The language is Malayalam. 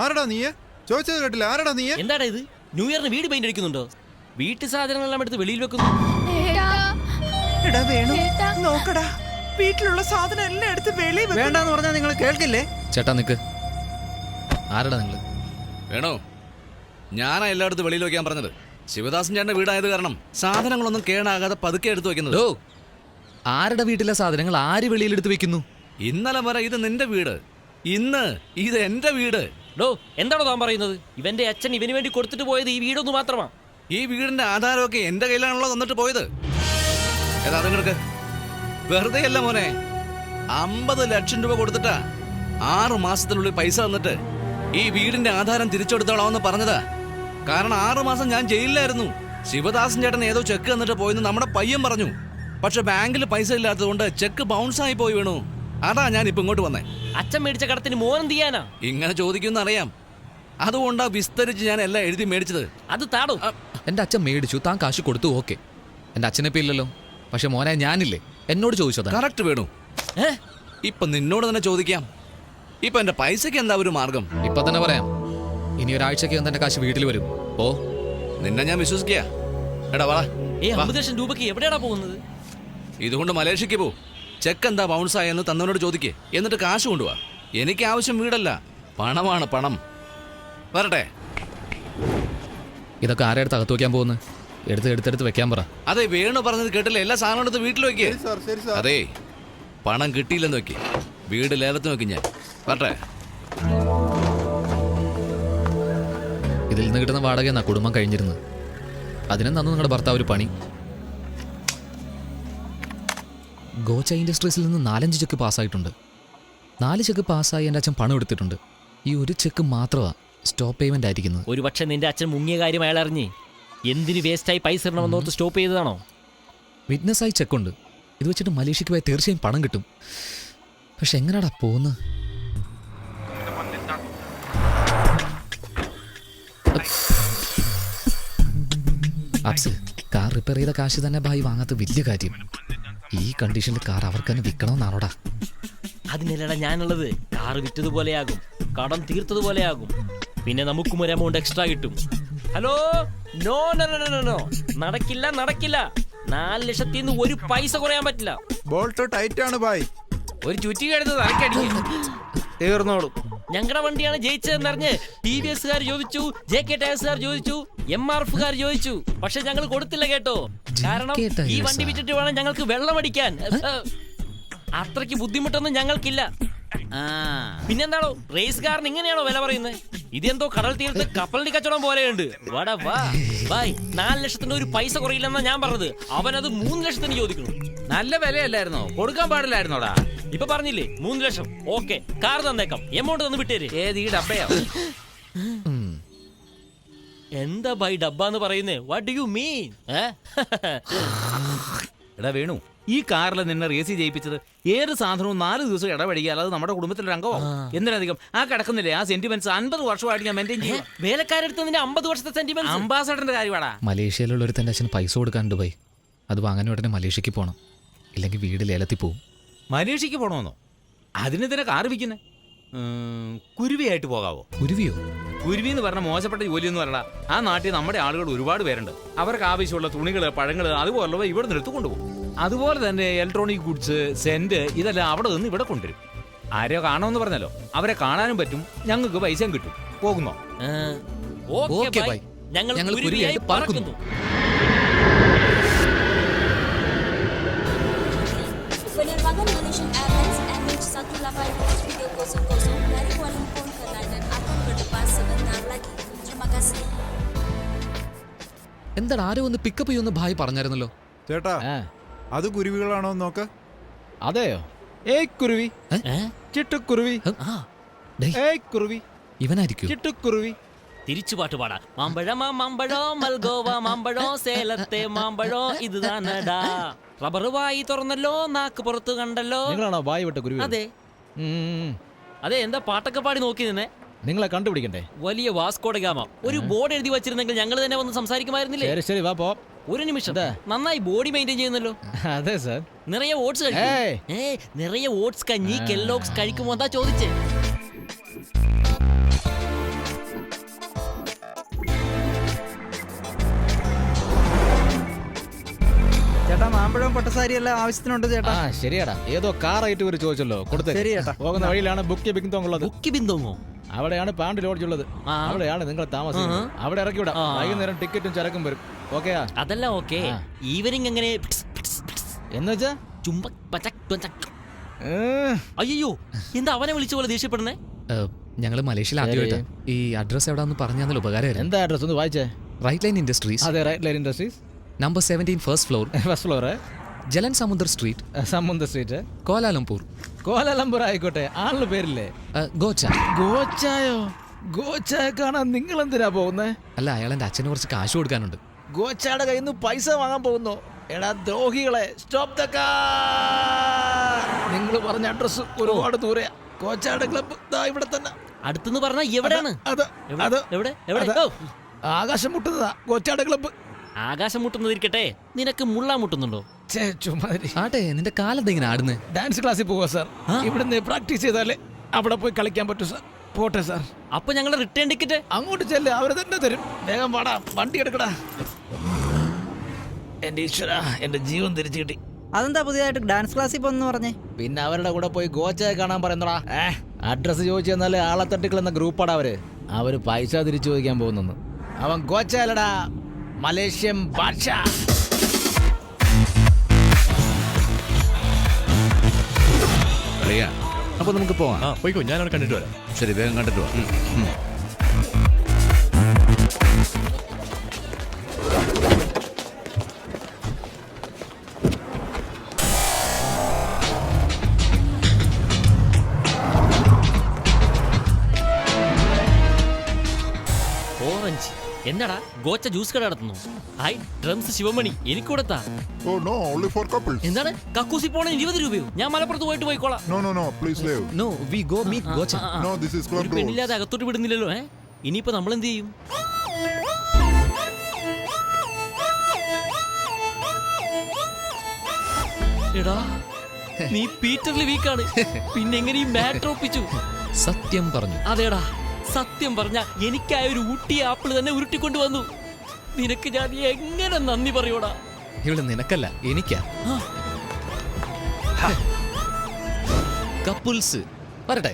ആരടാ നീ? ചോദിച്ചത് കേട്ടില്ല. ആരടാ നീ? എന്താടാ ഇത്? ന്യൂ ഇയറിന് വീട് പെയിന്റ് അടിക്കുന്നുണ്ടോ? വീട്ടു സാധനങ്ങളെല്ലാം എടുത്ത് വെളിയിൽ വെക്കുന്നു. എടാ വേണു, നോക്കടാ, വീട്ടിലുള്ള സാധനം എല്ലാം എടുത്ത് വെളിയിൽ വേണ്ടെന്ന് പറഞ്ഞാൽ നിങ്ങൾ കേൾക്കില്ലേ? ചേട്ടാ നിക്ക്. ആരടാ നിങ്ങള്? വേണോ, ഞാനാ എല്ലായിടത്തും വെളിയിൽ വെക്കാൻ പറഞ്ഞത്. ശിവദാസൻ ചേട്ടന്റെ വീടായത് കാരണം സാധനങ്ങളൊന്നും കേടാകാതെ പതുക്കെ എടുത്തു വെക്കുന്നത്. ആരുടെ വീട്ടിലെ സാധനങ്ങൾ ആര് വെളിയിലെടുത്ത് വെക്കുന്നു? ഇന്നലെ വരെ ഇത് നിന്റെ വീട്, ഇന്ന് ഇത് എന്റെ വീട്. എന്താണോ താൻ പറയുന്നത്? ഇവന്റെ അച്ഛൻ ഇവന് വേണ്ടി കൊടുത്തിട്ട് പോയത് ഈ വീടൊന്നു മാത്രമാ. ഈ വീടിന്റെ ആധാരമൊക്കെ എന്റെ കയ്യിലാണല്ലോ തന്നിട്ട് പോയത്. ഏതാ നിങ്ങൾക്ക് വെറുതെ അല്ല മോനെ, 50 ലക്ഷം രൂപ കൊടുത്തിട്ടാ 6 മാസത്തിനുള്ളിൽ പൈസ തന്നിട്ട് ഈ വീടിന്റെ ആധാരം തിരിച്ചെടുത്തോളാമെന്ന് പറഞ്ഞതാ. കാരണം 6 മാസം ഞാൻ ജയിലിലായിരുന്നു. ശിവദാസൻ ചേട്ടൻ ഏതോ ചെക്ക് തന്നിട്ട് പോയെന്ന് നമ്മുടെ പയ്യൻ പറഞ്ഞു. പക്ഷെ ബാങ്കിൽ പൈസ ഇല്ലാത്തതുകൊണ്ട് ചെക്ക് ബൗൺസ് ആയി പോയി വീണു. അതാ ഞാൻ ഇപ്പൊ ഇങ്ങോട്ട് വന്നേ. അച്ഛൻ മേടിച്ച കടത്തിന് മോനം ചെയ്യാനാ ഇങ്ങനെ ചോദിക്കുമെന്ന് അറിയാം, അതുകൊണ്ടാ വിസ്തരിച്ച് ഞാൻ എല്ലാം എഴുതി മേടിച്ചത്. അത് താടോ. എന്റെ അച്ഛൻ മേടിച്ചു, താൻ കാശ് കൊടുത്തു, ഓക്കെ. എന്റെ അച്ഛനിപ്പോ ഇല്ലല്ലോ. പക്ഷെ മോനെ ഞാനില്ലേ, എന്നോട് ചോദിച്ചതാ. കറക്റ്റ് വേണു. ഇപ്പൊ നിന്നോട് തന്നെ ചോദിക്കാം, ഇപ്പൊ എന്റെ പൈസക്ക് എന്താ ഒരു മാർഗം? ഇപ്പൊ തന്നെ പറയാം. ഇനി ഒരാഴ്ചക്ക് എന്റെ കാശ് വീട്ടിൽ വരും. ഓ, നിന്നെ ഞാൻ വിശ്വസിക്കുക. എടാ വാ. 50 ലക്ഷം രൂപക്ക് എവിടെയാടാ പോകുന്നത്? ഇതുകൊണ്ട് മലേഷ്യക്ക് പോ. ചെക്ക് എന്താ ബൗൺസ് ആയെന്ന് തന്നവനോട് ചോദിക്കേ, എന്നിട്ട് കാശ് കൊണ്ടുപോവാ. എനിക്ക് ആവശ്യം വീടല്ല, പണമാണ്, പണം. വരട്ടെ. ഇതൊക്കെ ആരെ അടുത്ത് അകത്ത് വെക്കാൻ പോകുന്നത്? എടുത്ത് വെക്കാൻ പറ. അതെ, വേണു പറഞ്ഞത് കേട്ടില്ല. എല്ലാ സാധനവും എടുത്ത് വീട്ടിൽ വെക്കേ. അതെ, പണം കിട്ടിയില്ലെന്ന് വെക്കേ, വീട് ലേലത്തിന് വെക്കും ഞാൻ. വരട്ടെ. ഇതിൽ നിന്ന് കിട്ടുന്ന വാടക എന്നാ കുടുംബം കഴിഞ്ഞിരുന്നത്. അതിനും തന്നു നിങ്ങളുടെ ഭർത്താവ് ഒരു പണി. ഗോച്ച ഇൻഡസ്ട്രീസിൽ നിന്ന് 4-5 ചെക്ക് പാസ്സായിട്ടുണ്ട്. 4 ചെക്ക് പാസ്സായി എൻ്റെ അച്ഛൻ പണം എടുത്തിട്ടുണ്ട്. ഈ ഒരു ചെക്ക് മാത്രമാണ് സ്റ്റോപ്പ് പേയ്മെന്റ് ആയിരിക്കുന്നത്. ഒരു പക്ഷെ നിന്റെ അച്ഛൻ മുങ്ങിയ കാര്യം അയാൾ അറിഞ്ഞ് എന്തിന് വേസ്റ്റായി പൈസ ഇടണമെന്നോർത്ത് സ്റ്റോപ്പ് ചെയ്തതാണോ? വിറ്റ്നസ്സായി ചെക്കുണ്ട്. ഇത് വെച്ചിട്ട് മലേഷ്യക്ക് പോയാൽ തീർച്ചയായും പണം കിട്ടും. പക്ഷെ എങ്ങനെയാടാ പോകുന്നത്? അപ്സ്, കാർ റിപ്പയർ ചെയ്ത കാശ് തന്നെ ഭായി വാങ്ങാത്ത വലിയ കാര്യം. ഈ കണ്ടീഷനിൽ കാർ അവർക്ക് തന്നെ വിൽക്കണമെന്നാണോടാ? അതിനല്ലടാ ഞാനുള്ളത്. കാറ് വിറ്റതുപോലെയാകും, കടം തീർത്തതുപോലെയാകും, പിന്നെ നമുക്കും ഒരു എമൗണ്ട് എക്സ്ട്രാ കിട്ടും. Hello, no no no no no, നടക്കില്ല. 4 ലക്ഷത്തിൽ നിന്ന് ഒരു പൈസ കുറയാൻ പറ്റില്ല. ബോൾട്ട് ടൈറ്റ് ആണ് ഭായ്. ഒരു ചുറ്റി എടുത്ത് തലക്കടിക്കും, തീർന്നോളും. ഞങ്ങളുടെ വണ്ടിയാണ് ജയിച്ചതെന്നറിഞ്ഞ് TVS കാർ ചോദിച്ചു, JK ടയർസുകാർ ചോദിച്ചു, MRF കാർ ചോദിച്ചു. പക്ഷെ ഞങ്ങൾ കൊടുത്തില്ല കേട്ടോ. കാരണം ഈ വണ്ടി വിറ്റിട്ട് വേണം ഞങ്ങൾക്ക് വെള്ളം അടിക്കാൻ. അത്രയ്ക്ക് ബുദ്ധിമുട്ടൊന്നും ഞങ്ങൾക്കില്ല. പിന്നെന്താണോ റേസ് കാറിന് ഇങ്ങനെയാണോ വില പറയുന്നത്? ഇതെന്തോ കടൽ തീരത്ത് കപ്പലിന്റെ കച്ചവടം പോലെയുണ്ട്. വാടാ വാ ബായ്. 4 ലക്ഷത്തിന് ഒരു പൈസ കുറയില്ലെന്നാ ഞാൻ പറഞ്ഞത്. അവനത് 3 ലക്ഷത്തിന് ചോദിക്കുന്നു. നല്ല വിലയല്ലായിരുന്നോ? കൊടുക്കാൻ പാടില്ലായിരുന്നോടാ? ഇപ്പൊ പറഞ്ഞില്ലേ 3 ലക്ഷം. ഓക്കെ, കാർ തന്നേക്കാം, എമൗണ്ട് തന്ന് വിട്ടേര്. ഏത് ഈ ഡബ്ബയോ? എന്താ ബൈ ഡബ്ബാന്ന് പറയുന്നേ? What do you mean? എടാ വേണു, ഈ കാറിൽ നിന്നെ റേസി ജയിപ്പിച്ചത് ഏത് സാധനവും 4 ദിവസം ഇടപഴകിയാൽ അത് നമ്മുടെ കുടുംബത്തിലെ അംഗമോ? എന്തിനധികം ആ കിടക്കുന്നില്ലേ ആ സെന്റിമെന്റ്സ് 50 വർഷമായിട്ട് ഞാൻ മെയിൻറ്റെയിൻ ചെയ്യും. വേലക്കാരെടുത്ത് 50 വർഷത്തെ സെന്റിമെന്റ്. അംബാസഡറിന്റെ കാര്യമാടാ. മലേഷ്യയിലുള്ള ഒരു തന്റെ അച്ഛന് പൈസ കൊടുക്കാനുണ്ട് ഭായി. അത് വാങ്ങാൻ ഉടനെ മലേഷ്യക്ക് പോകണം, ഇല്ലെങ്കിൽ വീട് ലേലത്തിൽ പോവും. മലേഷ്യക്ക് പോകണമെന്നോ? അതിന് തന്നെ കാറ് വിൽക്കുന്നേ. കുരുവിയായിട്ട് പോകാവോ? കുരുവിയോ? കുരുവി എന്ന് പറഞ്ഞ മോശപ്പെട്ട ജോലിയൊന്നും അല്ല. ആ നാട്ടിൽ നമ്മുടെ ആളുകൾ ഒരുപാട് പേരുണ്ട്. അവർക്ക് ആവശ്യമുള്ള തുണികൾ, പഴങ്ങൾ, അതുപോലുള്ളവ ഇവിടെ നിന്ന് എടുത്തു കൊണ്ടുപോകും. അതുപോലെ തന്നെ ഇലക്ട്രോണിക് ഗുഡ്സ്, സെന്റ്, ഇതെല്ലാം അവിടെ നിന്ന് ഇവിടെ കൊണ്ടുവരും. ആരെയോ കാണുമെന്ന് പറഞ്ഞല്ലോ, അവരെ കാണാനും പറ്റും, ഞങ്ങൾക്ക് പൈസയും കിട്ടും. പോകുന്നോ? ഓക്കേ ബൈ, ഞങ്ങൾ കുരുവിയായി പറക്കുന്നു. Penerbangan Malaysian Airlines MH182 dari Kuala Lumpur ke London akan berdepas sebentar lagi. Terima kasih. എന്താണ് ആരോ ഒന്ന് പിക്കപ്പ് ചെയ്യുമെന്ന് ഭായി പറഞ്ഞായിരുന്നല്ലോ. ചേട്ടാ, അത് കുരുവികളാണോ നോക്ക? അതെയോ? ഏയ് കുരുവി, ചിട്ടുക്കുരുവി, കുരുവി, ഇവനായിരിക്കും ചിട്ടുക്കുരുവി. തിരിച്ചു പാട്ട് പാടാ. മാമ്പഴമാ മാമ്പഴോ മൽഗോവ മാമ്പഴോ സേലത്തെ മാമ്പഴോ ഇത് താനടാ. റബ്ബർ വായി തുറന്നല്ലോ, നാക്ക് പുറത്ത് കണ്ടല്ലോ. നിങ്ങളാണോ വായി വിട്ട കുരുവി? അതെ അതെ. എന്താ പാട്ടൊക്കെ പാടി നോക്കി നിന്നെ? നിങ്ങളെ കണ്ടുപിടിക്കണ്ടേ? വലിയ വാസ്കോഡ ഗാമ ഒരു ബോർഡ് എഴുതി വെച്ചിരുന്നെങ്കിൽ ഞങ്ങൾ തന്നെ വന്ന് സംസാരിക്കുമായിരുന്നില്ലേ? ശരി വാ പോ. ഒരു നിമിഷം, നന്നായി ബോഡി മെയിൻറ്റെയിൻ ചെയ്യുന്നല്ലോ. അതെ സാർ. നിറയെ ഓട്സ് കഴിക്കും. നിറയെ ഓട്സ് കഞ്ഞി കെല്ലോഗ്സ് കഴിക്കുമോ എന്താ ചോദിച്ചേ? മാമ്പഴവും പട്ടസാരി എല്ലാം ആവശ്യത്തിനുണ്ട് ചേട്ടാ. ആ ശരിയാടാ, ഏതോ കാർ ആയിട്ട് ഒരു ചോദിച്ചല്ലോ, കൊടുത്തേ. ശരി ചേട്ടാ. പോകുന്ന വഴിയിലാണ് ബുക്ക് ബിങ്തോങ് ഉള്ളത്. ബുക്കി ബിന്ദോങ്ങോ? അവിടെയാണ് പാണ്ട് ലോഡ്ജ് ഉള്ളത്. ആ. അവിടെയാണ് നിങ്ങൾ താമസിക്കുന്നത്. അവിടെ ഇറക്കി വിടാം. വൈകുന്നേരം ടിക്കറ്റും ചരക്കും വരും. ഓക്കെയാ? അതെല്ലാം ഓക്കെ. ഈവനിങ് എങ്ങനെ? എന്നുവെച്ചാ അയ്യോ, എന്താ അവനെ വിളിച്ച പോലെ ദേഷ്യപ്പെടുന്നേ? ഞങ്ങൾ മലേഷ്യയിൽ ആദ്യമായിട്ടാ. ഈ അഡ്രസ് എവിടാന്ന് പറഞ്ഞാൽ ഉപകാരമായിരുന്നു. എന്താ അഡ്രസ് ഒന്ന് വായിച്ചേ. റൈറ്റ് ലൈൻ ഇൻഡസ്ട്രീസ്, അതെ, right line industries, number 17 first floor, first floor, Jalan Samudra street, സമുദ്ര സ്ട്രീറ്റ്, കോലാലംപൂർ. കോലാലംപൂർ ആയിക്കോട്ടെ. ആളുടെ പേരില്ലേ? ഗോച്ച. ഗോച്ചായോ? ഗോച്ചായ കാണാൻ നിങ്ങൾ എന്തിനാ പോകുന്നേ? അല്ല, അയാൾ എൻ്റെ അച്ഛന് കുറച്ച് കാശ് കൊടുക്കാനുണ്ട്. ഗോച്ചയുടെ കയ്യിൽ നിന്ന് പൈസ വാങ്ങാൻ പോകുന്നു. എടാ ദ്രോഹികളെ, സ്റ്റോപ്പ് ദ കാർ. നിങ്ങൾ പറഞ്ഞ അഡ്രസ് ഒരുപാട് ദൂരെയാ. ഗോച്ചയുടെ ക്ലബ്ബ് ദാ ഇവിടെ തന്നെ. അടുത്തെന്ന് പറഞ്ഞാ എവിടെയാണ്? അത് ആകാശം മുട്ടുന്നതാ ഗോച്ചയുടെ ക്ലബ്ബ്. ആകാശം മുട്ടുന്നതിരിക്കട്ടെ, നിനക്ക് മുള്ളാ മുട്ടുന്നുണ്ടോ? ചുമ്മാ ആട്ടെ, നിന്റെ കാലെന്താ ഇങ്ങനെ ആടുന്നേ? ഡാൻസ് ക്ലാസ്സിൽ പോവാ സാർ. ഇവിടുന്ന് പ്രാക്ടീസ് ചെയ്താലേ അവിടെ പോയി കളിക്കാൻ പറ്റൂ സാർ. പോട്ടെ സാർ. അപ്പൊ ഞങ്ങളുടെ റിട്ടേൺ ടിക്കറ്റ് അങ്ങോട്ട് ചെല്ല്, അവര് തന്നെ തരും. വേഗം പാടാ, വണ്ടി എടുക്കടാ. എന്റെ ഈശ്വര, എന്റെ ജീവൻ തിരിച്ചു കിട്ടി. അതെന്താ പുതിയതായിട്ട് ഡാൻസ് ക്ലാസ്സിൽ പോന്ന് പറഞ്ഞേ? പിന്നെ അവരുടെ കൂടെ പോയി ഗോച്ചയെ കാണാൻ പറയുന്നടാ. അഡ്രസ് ചോദിച്ചു തന്നാലേ ആളത്തട്ടികൾ എന്ന ഗ്രൂപ്പാടാ അവര് പൈസ തിരിച്ചു ചോദിക്കാൻ പോകുന്നു. അവൻ ഗോച്ചയല്ലടാ, മലേഷ്യൻ ഭാഷ. അപ്പൊ നമുക്ക് പോവാം. പോയിക്കോ, ഞാനവിടെ കണ്ടിട്ട് വരാം. ശരി, വേഗം കണ്ടിട്ട് പോവാം. ഓറഞ്ച്. എന്നടാ ഗോച്ച ജ്യൂസ് കട നടത്തുന്നു? ഹായ്, ഡ്രംസ് ശിവമണി എനിക്ക് കൊടുത്താ. Oh no, only for couples. എന്താണ് കക്കൂസി പോണ 20 രൂപയോ? ഞാൻ മലപ്പുറത്ത് പോയിട്ട് പോയിക്കോളാം. No, please leave. No, we go meet ഗോച്ച. No, this is club ഒരു rules. പെണ്ണില്ലാതെ അകത്തോട്ട് വിടുന്നില്ലല്ലോ. ഇനിയിപ്പോ നമ്മൾ എന്ത് ചെയ്യും? എടാ, നീ പീറ്ററിൽ വീക്കാണ്. പിന്നെ എങ്ങനെ ഈ മാറ്റർ ഒപ്പിച്ചു? സത്യം പറഞ്ഞു. അതേടാ, സത്യം പറഞ്ഞ എനിക്കായ ഒരു ഊട്ടി ആപ്പിൾ തന്നെ ഉരുട്ടിക്കൊണ്ട് വന്നു. നിനക്ക് ഞാൻ എങ്ങനെ നന്ദി പറയൂടാ? ഇവിടെ നിനക്കല്ല, എനിക്കാ. കപ്പിൾസ് വരട്ടെ.